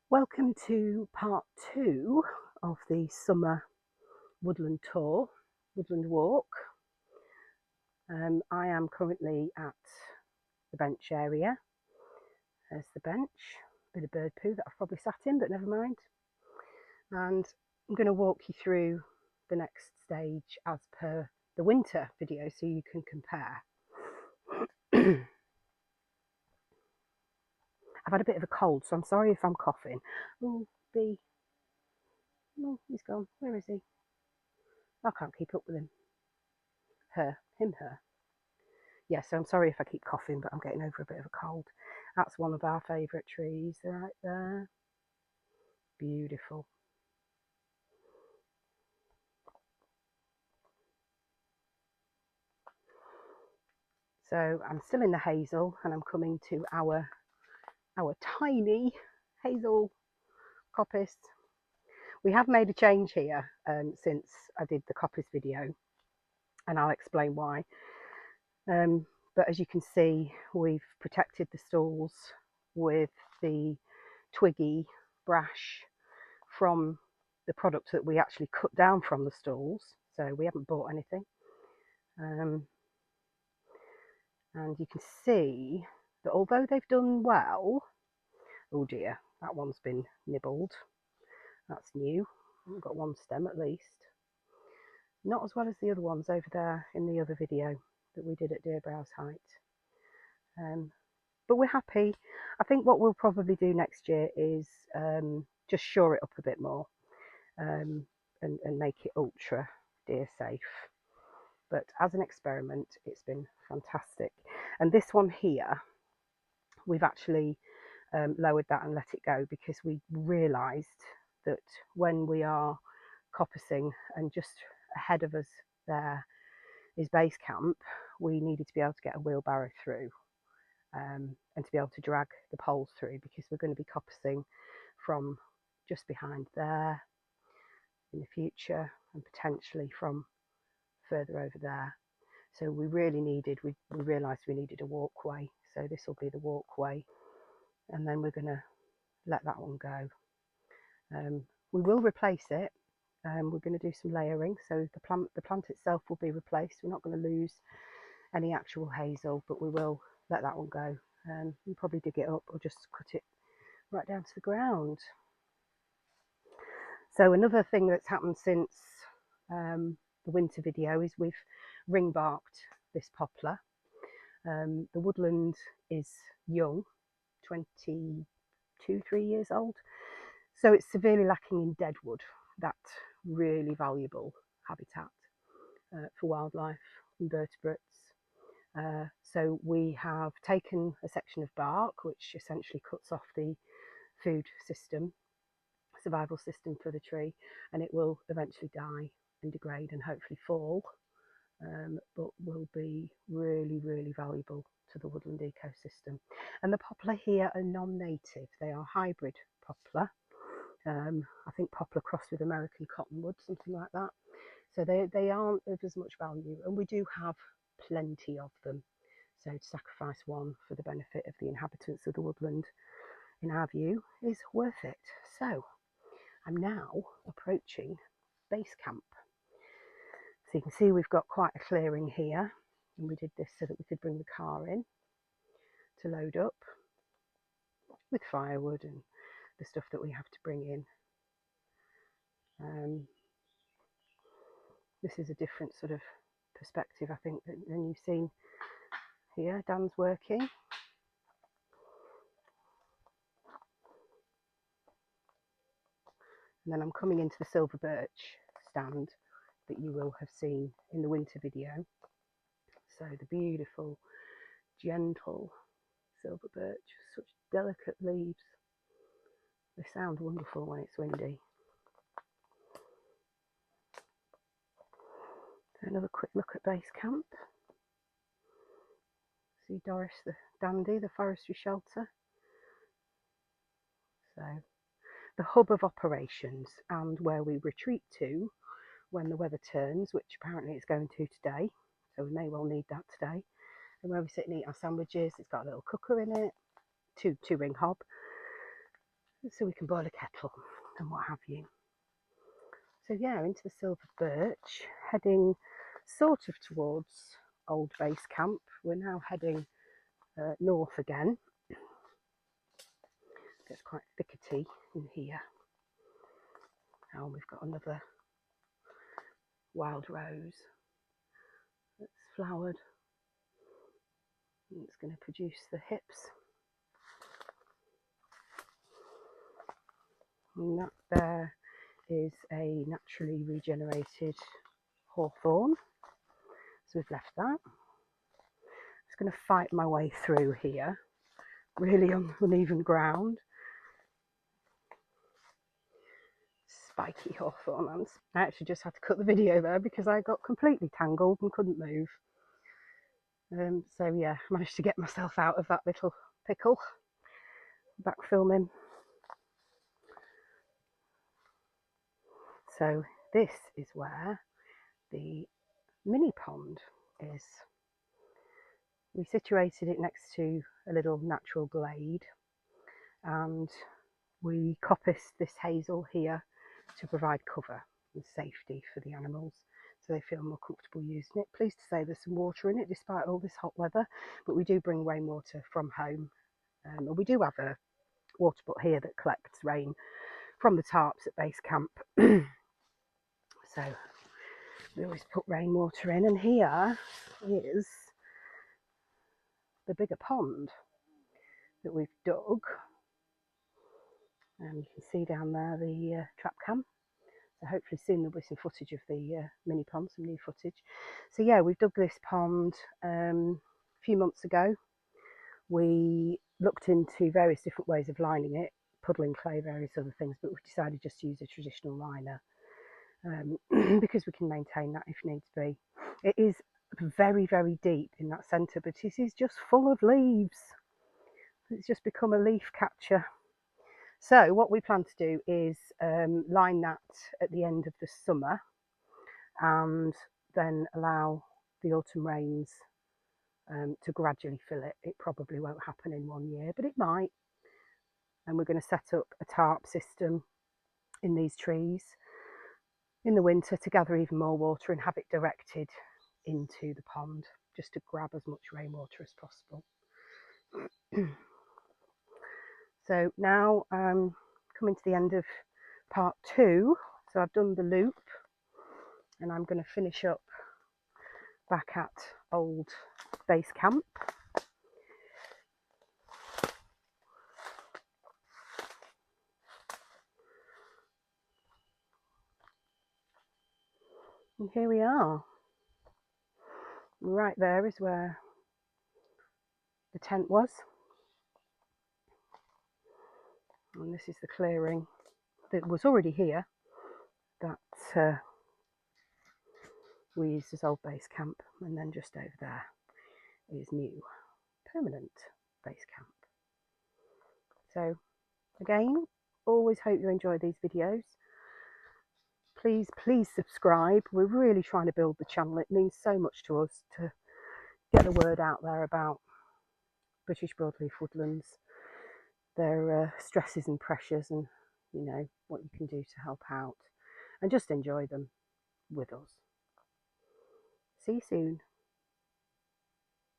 Welcome to part 2 of the summer woodland tour, woodland walk. I am currently at the bench area. There's the bench, bit of bird poo that I've probably sat in, but never mind. And I'm going to walk you through the next stage as per the winter video so you can compare. I've had a bit of a cold, so I'm sorry if I'm coughing. Oh, B. Oh, he's gone. Where is he? I can't keep up with him. Her. Him, her. Yeah, so I'm sorry if I keep coughing, but I'm getting over a bit of a cold. That's one of our favourite trees right there. Beautiful. So I'm still in the hazel and I'm coming to our tiny hazel coppice. We have made a change here since I did the coppice video, and I'll explain why. But as you can see, we've protected the stalls with the twiggy brash from the product that we actually cut down from the stalls, so we haven't bought anything. And you can see that although they've done well, oh dear, that one's been nibbled. That's new. I've got one stem at least. Not as well as the other ones over there in the other video that we did at Deer Browse Height. But we're happy. I think what we'll probably do next year is just shore it up a bit more and make it ultra deer safe. But as an experiment, it's been fantastic. And this one here, we've actually lowered that and let it go because we realised that when we are coppicing and just ahead of us there is base camp, we needed to be able to get a wheelbarrow through and to be able to drag the poles through, because we're going to be coppicing from just behind there in the future and potentially from further over there. So we really needed, we realised we needed a walkway. So this will be the walkway, and then we're going to let that one go. We will replace it. We're going to do some layering, so the plant itself will be replaced. We're not going to lose any actual hazel, but we will let that one go. We'll probably dig it up or just cut it right down to the ground. So another thing that's happened since the winter video is we've ring barked this poplar. The woodland is young, 22, 3 years old, so it's severely lacking in deadwood, that really valuable habitat for wildlife, invertebrates. So we have taken a section of bark which essentially cuts off the food system, survival system for the tree, and it will eventually die and degrade and hopefully fall, but will be really, really valuable to the woodland ecosystem. And the poplar here are non-native, they are hybrid poplar. I think poplar crossed with American cottonwood, something like that. So they aren't of as much value, and we do have plenty of them. So to sacrifice one for the benefit of the inhabitants of the woodland, in our view, is worth it. So I'm now approaching base camp. So you can see we've got quite a clearing here, and we did this so that we could bring the car in to load up with firewood and the stuff that we have to bring in. This is a different sort of perspective, I think, than you've seen here. Dan's working. And then I'm coming into the silver birch stand that you will have seen in the winter video. So the beautiful, gentle silver birch, such delicate leaves. They sound wonderful when it's windy. So another quick look at base camp. See Doris the dandy, the forestry shelter. So the hub of operations and where we retreat to when the weather turns, which apparently it's going to today, so we may well need that today. And where we sit and eat our sandwiches, it's got a little cooker in it, two ring hob, so we can boil a kettle and what have you. So yeah, into the silver birch, heading sort of towards old base camp. We're now heading north again. It's quite thickety in here. Oh, we've got another wild rose that's flowered. It's going to produce the hips. And that there is a naturally regenerated hawthorn. So we've left that. Just going to fight my way through here, really on uneven ground. Spiky hawthorn. I actually just had to cut the video there because I got completely tangled and couldn't move. So yeah, managed to get myself out of that little pickle. Back filming. So this is where the mini pond is. We situated it next to a little natural glade, and we coppiced this hazel here to provide cover and safety for the animals, so they feel more comfortable using it. Pleased to say there's some water in it despite all this hot weather, but we do bring rainwater from home. And we do have a water butt here that collects rain from the tarps at base camp. So we always put rainwater in, and here is the bigger pond that we've dug. And you can see down there the trap cam. So hopefully soon there'll be some footage of the mini pond, some new footage. So yeah, we've dug this pond a few months ago. We looked into various different ways of lining it, puddling clay, various other things, but we decided just to use a traditional liner because we can maintain that if needs be. It is very, very deep in that centre, but it is just full of leaves. It's just become a leaf catcher. So what we plan to do is line that at the end of the summer and then allow the autumn rains to gradually fill it. It probably won't happen in 1 year, but it might. And we're going to set up a tarp system in these trees in the winter to gather even more water and have it directed into the pond just to grab as much rainwater as possible. So now I'm coming to the end of part 2. So I've done the loop and I'm going to finish up back at old base camp. And here we are. Right there is where the tent was. And this is the clearing that was already here that we used as old base camp. And then just over there is new permanent base camp. So again, always hope you enjoy these videos. Please subscribe. We're really trying to build the channel. It means so much to us to get the word out there about British broadleaf woodlands, their stresses and pressures, and you know what you can do to help out, and just enjoy them with us. See you soon.